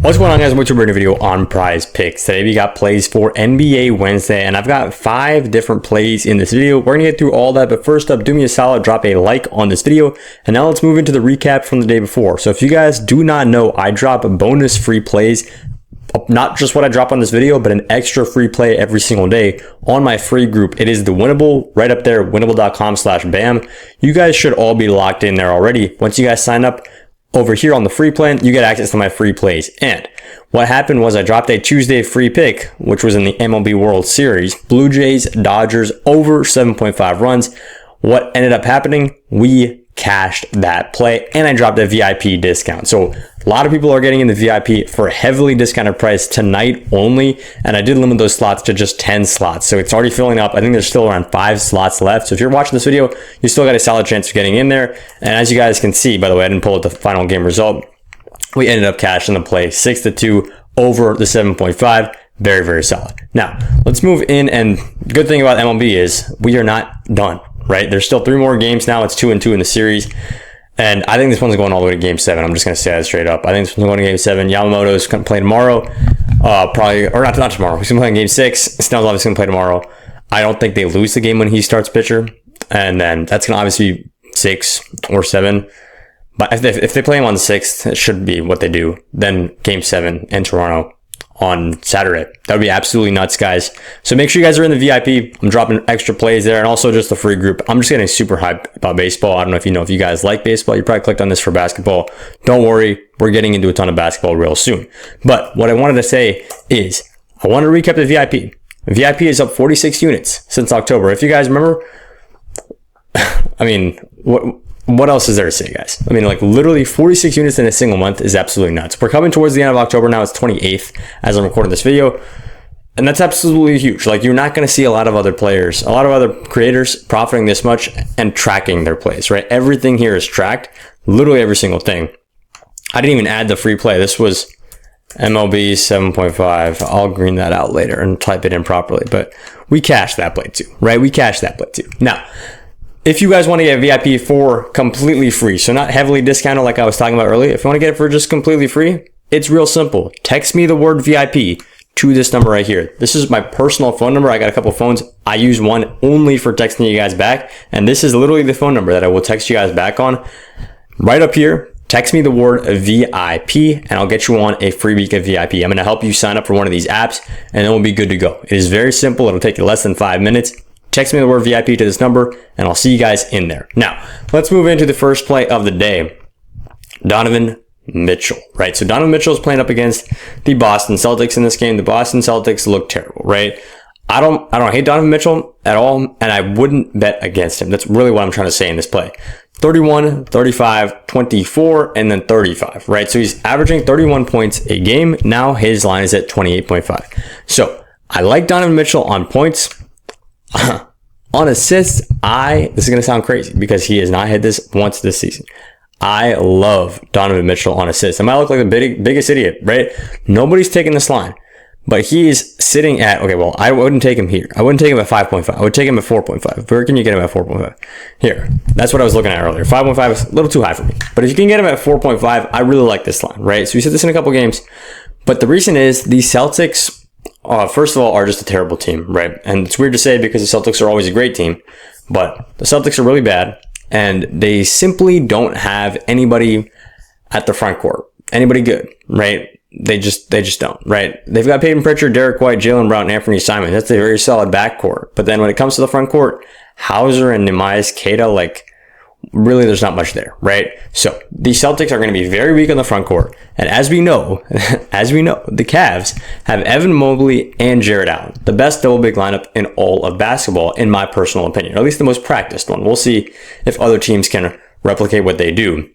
What's going on, guys? Welcome to a brand new video on PrizePicks. Today we got plays for NBA Wednesday, and I've got 5 different plays in this video. We're gonna get through all that, but first up, do me a solid, drop a like on this video, and now let's move into the recap from the day before. So if you guys do not know, I drop bonus free plays, not just what I drop on this video, but an extra free play every single day on my free group. It is the Winnable, right up there, winnable.com/bam. You guys should all be locked in there already. Once you guys sign up over here on the free plan, you get access to my free plays. And what happened was I dropped a Tuesday free pick, which was in the MLB World Series, Blue Jays, Dodgers, over 7.5 runs. What ended up happening? We cashed that play, and I dropped a VIP discount. So a lot of people are getting in the VIP for a heavily discounted price tonight only, and I did limit those slots to just 10 slots. So it's already filling up. I think there's still around 5 slots left. So if you're watching this video, you still got a solid chance of getting in there. And as you guys can see, by the way, I didn't pull up the final game result. We ended up cashing the play 6-2 over the 7.5. Very, very solid. Now, let's move in, and the good thing about MLB is we are not done, right? There's still 3 more games now. It's 2-2 in the series. And I think this one's going all the way to game 7. I'm just going to say that straight up. I think this one's going to game 7. Yamamoto's going to play tomorrow. Probably, or not tomorrow. He's going to play in game 6. Snell's obviously going to play tomorrow. I don't think they lose the game when he starts pitcher. And then that's going to obviously be 6 or 7. But if they play him on the 6th, it should be what they do. Then game 7 in Toronto on Saturday. That would be absolutely nuts, guys. So make sure you guys are in the VIP. I'm dropping extra plays there, and also just the free group. I'm just getting super hyped about baseball. I don't know if you guys like baseball. You probably clicked on this for basketball. Don't worry, we're getting into a ton of basketball real soon. But what I wanted to say is I want to recap the VIP. VIP is up 46 units since October. If you guys remember, I mean, what else is there to say, guys? I mean, like, literally 46 units in a single month is absolutely nuts. We're coming towards the end of October now. It's 28th as I'm recording this video. And that's absolutely huge. Like, you're not going to see a lot of other players, a lot of other creators profiting this much and tracking their plays, right? Everything here is tracked. Literally every single thing. I didn't even add the free play. This was MLB 7.5. I'll green that out later and type it in properly. But we cashed that play too, right? We cashed that play too. Now, if you guys want to get VIP for completely free, so not heavily discounted like I was talking about earlier, if you want to get it for just completely free, it's real simple. Text me the word VIP to this number right here. This is my personal phone number. I got a couple phones. I use one only for texting you guys back, and this is literally the phone number that I will text you guys back on. Right up here, text me the word VIP, and I'll get you on a free week of VIP. I'm going to help you sign up for one of these apps, and then we'll be good to go. It is very simple. It'll take you less than 5 minutes. Text me the word VIP to this number, and I'll see you guys in there. Now, let's move into the first play of the day. Donovan Mitchell, right? So Donovan Mitchell is playing up against the Boston Celtics in this game. The Boston Celtics look terrible, right? I don't hate Donovan Mitchell at all, and I wouldn't bet against him. That's really what I'm trying to say in this play. 31, 35, 24, and then 35, right? So he's averaging 31 points a game. Now his line is at 28.5. So I like Donovan Mitchell on points. On assists, this is going to sound crazy because he has not hit this once this season. I love Donovan Mitchell on assists. I might look like the biggest idiot, right? Nobody's taking this line, but he is sitting at, okay, well, I wouldn't take him here. I wouldn't take him at 5.5. I would take him at 4.5. Where can you get him at 4.5? Here. That's what I was looking at earlier. 5.5 is a little too high for me. But if you can get him at 4.5, I really like this line, right? So we said this in a couple games. But the reason is the Celtics, first of all, are just a terrible team, right? And it's weird to say because the Celtics are always a great team, but the Celtics are really bad, and they simply don't have anybody at the front court, anybody good, right? They just don't, right? They've got Peyton Pritchard, Derek White, Jaylen Brown, and Anthony Simons. That's a very solid backcourt. But then when it comes to the front court, Hauser and Neemias Queta, like, really, there's not much there, right? So the Celtics are going to be very weak on the front court. And as we know, the Cavs have Evan Mobley and Jared Allen, the best double big lineup in all of basketball, in my personal opinion, or at least the most practiced one. We'll see if other teams can replicate what they do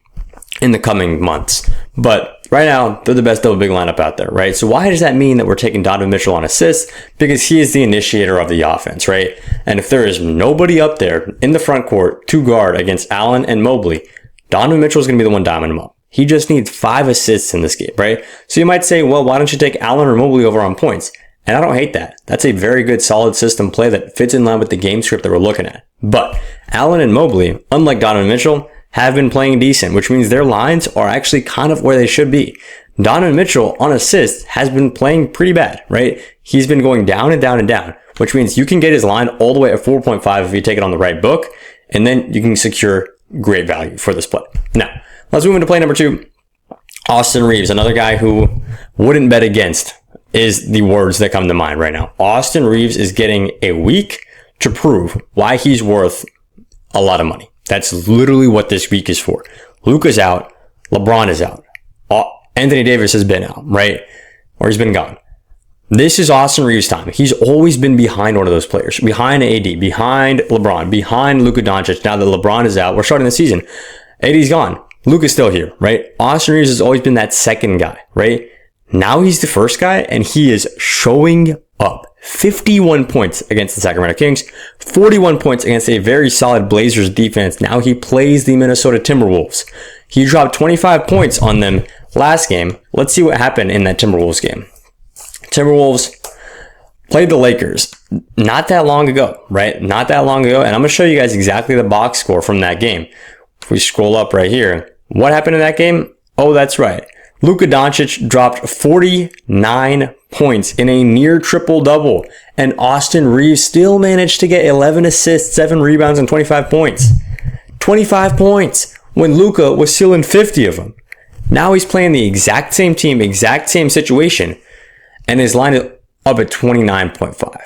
in the coming months. But right now, they're the best double big lineup out there, right? So why does that mean that we're taking Donovan Mitchell on assists? Because he is the initiator of the offense, right? And if there is nobody up there in the front court to guard against Allen and Mobley, Donovan Mitchell is going to be the one diming him up. He just needs 5 assists in this game, right? So you might say, well, why don't you take Allen or Mobley over on points? And I don't hate that. That's a very good, solid system play that fits in line with the game script that we're looking at. But Allen and Mobley, unlike Donovan Mitchell, have been playing decent, which means their lines are actually kind of where they should be. Donovan Mitchell on assists has been playing pretty bad, right? He's been going down and down and down, which means you can get his line all the way at 4.5 if you take it on the right book, and then you can secure great value for this play. Now, let's move into play number 2. Austin Reeves, another guy who wouldn't bet against, is the words that come to mind right now. Austin Reeves is getting a week to prove why he's worth a lot of money. That's literally what this week is for. Luka's out. LeBron is out. Anthony Davis has been out, right? Or he's been gone. This is Austin Reeves' time. He's always been behind one of those players. Behind AD, behind LeBron, behind Luka Doncic. Now that LeBron is out, we're starting the season. AD's gone. Luka's still here, right? Austin Reeves has always been that second guy, right? Now he's the first guy, and he is showing up. 51 points against the Sacramento Kings, 41 points against a very solid Blazers defense. Now he plays the Minnesota Timberwolves. He dropped 25 points on them last game. Let's see what happened in that Timberwolves game. Timberwolves played the Lakers not that long ago, right? Not that long ago. And I'm going to show you guys exactly the box score from that game. If we scroll up right here, what happened in that game? Oh, that's right. Luka Doncic dropped 49 points in a near triple-double, and Austin Reeves still managed to get 11 assists, 7 rebounds, and 25 points. 25 points when Luka was stealing 50 of them. Now he's playing the exact same team, exact same situation, and his line is up at 29.5.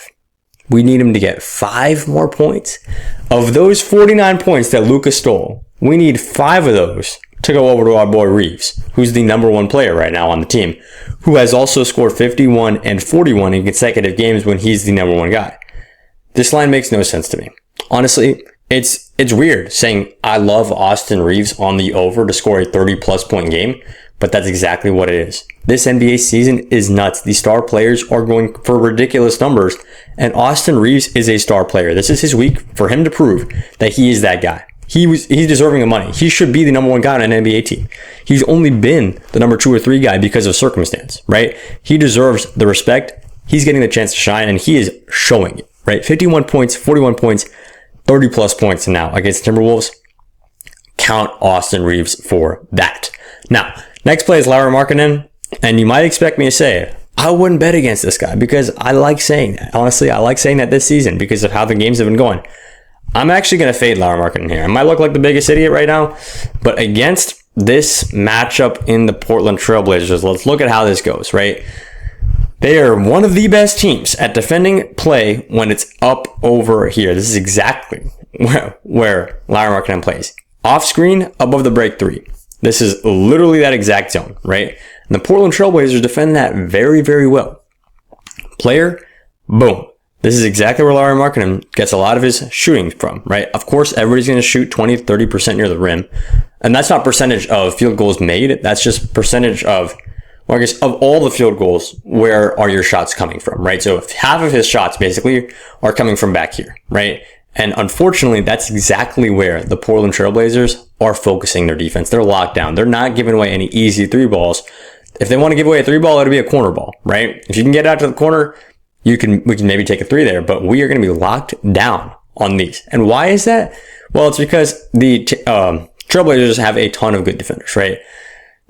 We need him to get 5 more points. Of those 49 points that Luka stole, we need 5 of those to go over to our boy Reeves, who's the number 1 player right now on the team, who has also scored 51 and 41 in consecutive games when he's the number 1 guy. This line makes no sense to me. Honestly, it's weird saying I love Austin Reeves on the over to score a 30-plus point game, but that's exactly what it is. This NBA season is nuts. The star players are going for ridiculous numbers, and Austin Reeves is a star player. This is his week for him to prove that he is that guy. He's deserving of money. He should be the number 1 guy on an NBA team. He's only been the number 2 or 3 guy because of circumstance, right? He deserves the respect. He's getting the chance to shine, and he is showing it, right? 51 points, 41 points, 30-plus points now against Timberwolves. Count Austin Reeves for that. Now, next play is Lauri Markkanen, and you might expect me to say, I wouldn't bet against this guy because I like saying that. Honestly, I like saying that this season because of how the games have been going. I'm actually going to fade Lauri Markkanen here. I might look like the biggest idiot right now, but against this matchup in the Portland Trailblazers, let's look at how this goes, right? They are one of the best teams at defending play when it's up over here. This is exactly where Lauri Markkanen plays. Off screen, above the break 3. This is literally that exact zone, right? And the Portland Trailblazers defend that very, very well. Player, boom. This is exactly where Lauri Markkanen gets a lot of his shooting from, right? Of course, everybody's going to shoot 20 to 30% near the rim. And that's not percentage of field goals made. That's just percentage of, well, I guess, of all the field goals, where are your shots coming from, right? So if half of his shots basically are coming from back here, right? And unfortunately, that's exactly where the Portland Trailblazers are focusing their defense. They're locked down. They're not giving away any easy 3 balls. If they want to give away a 3 ball, it'll be a corner ball, right? If you can get out to the corner, we can maybe take a 3 there, but we are going to be locked down on these. And why is that? Well, it's because the Trailblazers have a ton of good defenders, right?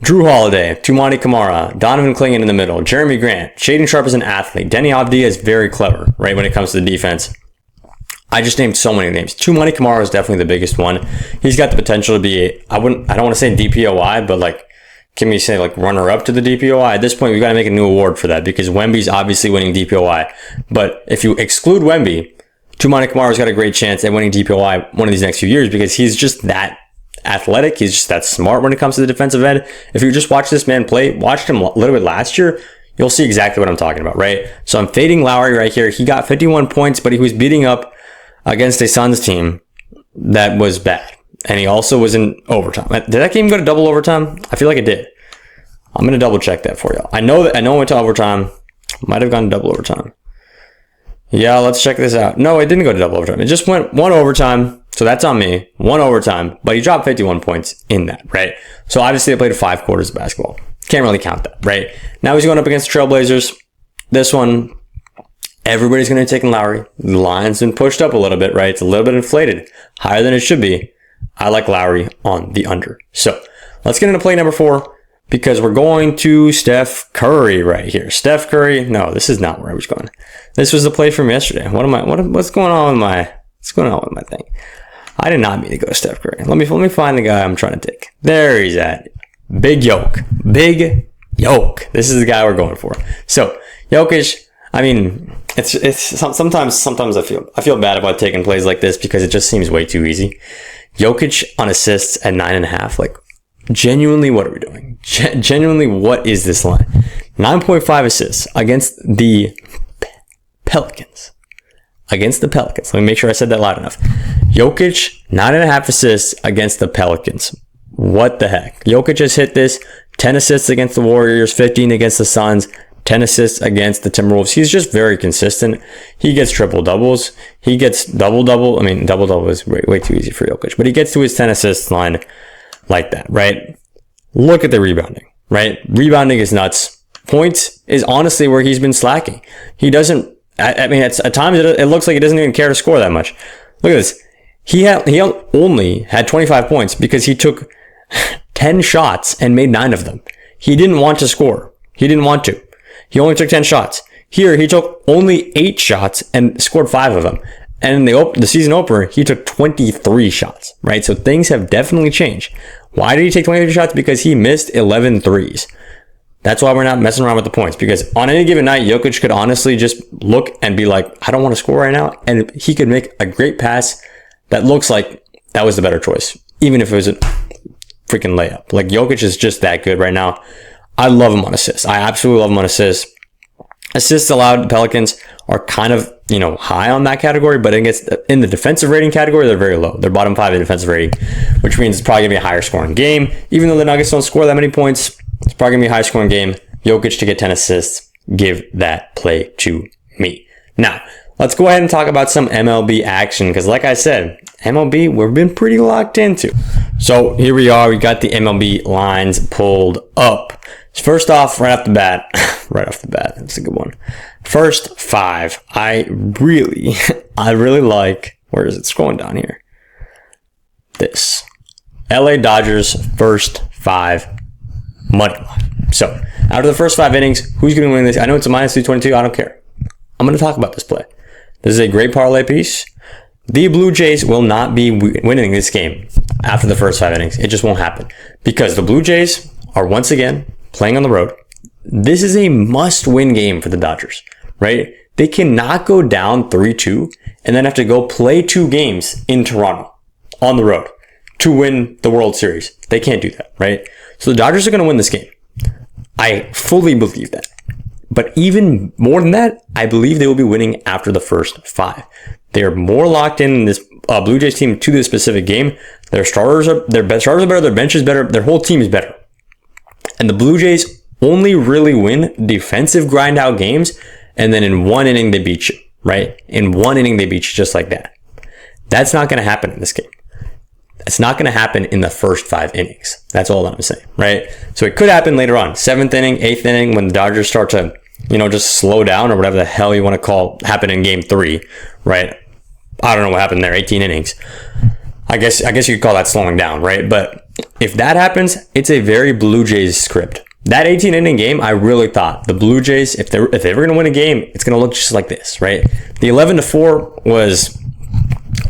Drew Holiday, Toumani Camara, Donovan Clingan in the middle, Jeremy Grant, Shaedon Sharpe is an athlete. Denny Avdia is very clever, right, when it comes to the defense. I just named so many names. Toumani Camara is definitely the biggest one. He's got the potential to be, I don't want to say DPOI, but like, can we say like runner up to the DPOI? At this point, we've got to make a new award for that because Wemby's obviously winning DPOI. But if you exclude Wemby, Toumani Camara's got a great chance at winning DPOI one of these next few years because he's just that athletic. He's just that smart when it comes to the defensive end. If you just watch this man play, watched him a little bit last year, you'll see exactly what I'm talking about, right? So I'm fading Lauri right here. He got 51 points, but he was beating up against a Suns team that was bad. And he also was in overtime. Did that game go to double overtime? I feel like it did. I'm going to double check that for you. I know it went to overtime. Might have gone to double overtime. Yeah, let's check this out. No, it didn't go to double overtime. It just went 1 overtime. So that's on me. 1 overtime. But he dropped 51 points in that, right? So obviously they played 5 quarters of basketball. Can't really count that, right? Now he's going up against the Trailblazers. This one, everybody's going to be taking Lauri. The line's been pushed up a little bit, right? It's a little bit inflated. Higher than it should be. I like Lauri on the under. So let's get into play number 4. because we're going to Steph Curry right here. Steph Curry. No, this is not where I was going. This was the play from yesterday. What's going on with my thing? I did not mean to go Steph Curry. Let me find the guy I'm trying to take. There he's at. Big Yoke. Big Yoke. This is the guy we're going for. So, Jokic, I mean, it's sometimes I feel bad about taking plays like this because it just seems way too easy. Jokic on assists at 9.5. Like, genuinely, what are we doing? Genuinely, what is this line? 9.5 assists against the Pelicans. Against the Pelicans. Let me make sure I said that loud enough. Jokic, 9.5 assists against the Pelicans. What the heck? Jokic just hit this. 10 assists against the Warriors, 15 against the Suns, 10 assists against the Timberwolves. He's just very consistent. He gets triple doubles. He gets double-double. I mean, double-double is way too easy for Jokic. But he gets to his 10 assists line like that, right? Look at the rebounding, right? Rebounding is nuts. Points is honestly where he's been slacking. He doesn't, I mean, at times it looks like he doesn't even care to score that much. Look at this. He only had 25 points because he took 10 shots and made 9 of them. He didn't want to score. He didn't want to. He only took 10 shots. Here, he took only 8 shots and scored 5 of them. And in the season opener, he took 23 shots, right? So things have definitely changed. Why did he take 23 shots? Because he missed 11 threes. That's why we're not messing around with the points. Because on any given night, Jokic could honestly just look and be like, I don't want to score right now. And he could make a great pass that looks like that was the better choice. Even if it was a freaking layup. Like, Jokic is just that good right now. I love him on assists. I absolutely love him on assists. Assists allowed, the Pelicans are kind of, high on that category, but in the defensive rating category, they're very low. They're bottom 5 in defensive rating, which means it's probably going to be a higher scoring game. Even though the Nuggets don't score that many points, it's probably going to be a high scoring game. Jokic to get 10 assists. Give that play to me. Now, let's go ahead and talk about some MLB action, because like I said, MLB, we've been pretty locked into. So here we are. We got the MLB lines pulled up. First off, right off the bat, that's a good one. First 5, I really like, where is it scrolling down here? This. LA Dodgers first 5 money line. So, out of the first 5 innings, who's going to win this? I know it's a minus 222. I don't care. I'm going to talk about this play. This is a great parlay piece. The Blue Jays will not be winning this game after the first 5 innings. It just won't happen because the Blue Jays are once again playing on the road. This is a must-win game for the Dodgers, right? They cannot go down 3-2 and then have to go play 2 games in Toronto on the road to win the World Series. They can't do that, right? So the Dodgers are going to win this game. I fully believe that. But even more than that, I believe they will be winning after the first 5. They're more locked in this Blue Jays team to this specific game. Their starters are better, their bench is better, their whole team is better. And the Blue Jays only really win defensive grind out games, and then in one inning they beat you, right? In one inning they beat you just like that. That's not going to happen in this game. It's not going to happen in the first 5 innings. That's all I'm saying, right? So it could happen later on, 7th inning, 8th inning, when the Dodgers start to, just slow down or whatever the hell you want to call happen in game 3, right? I don't know what happened there, 18 innings. I guess you could call that slowing down, right? But if that happens, it's a very Blue Jays script. That 18 inning game, I really thought the Blue Jays, if they were going to win a game, it's going to look just like this, right? The 11-4 was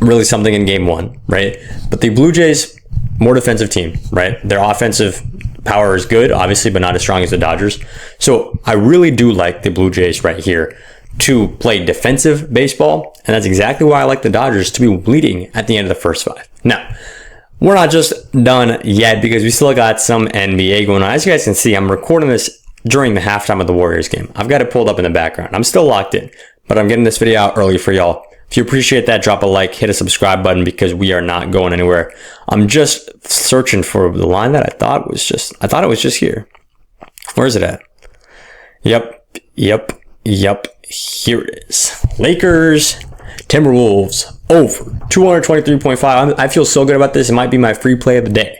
really something in game 1, right? But the Blue Jays, more defensive team, right? Their offensive power is good, obviously, but not as strong as the Dodgers. So I really do like the Blue Jays right here to play defensive baseball. And that's exactly why I like the Dodgers to be leading at the end of the first 5. Now, we're not just done yet because we still got some NBA going on. As you guys can see, I'm recording this during the halftime of the Warriors game. I've got it pulled up in the background. I'm still locked in, but I'm getting this video out early for y'all. If you appreciate that, drop a like, hit a subscribe button because we are not going anywhere. I'm just searching for the line that I thought it was just here. Where is it at? Yep. Here it is. Lakers, Timberwolves, over 223.5. I feel so good about this. It might be my free play of the day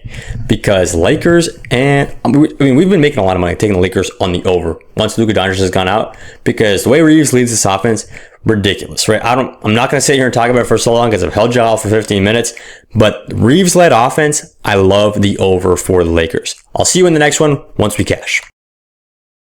because Lakers and we've been making a lot of money taking the Lakers on the over once Luka Doncic has gone out because the way Reeves leads this offense, ridiculous, right? I'm not going to sit here and talk about it for so long because I've held you all for 15 minutes, but Reeves-led offense, I love the over for the Lakers. I'll see you in the next one once we cash.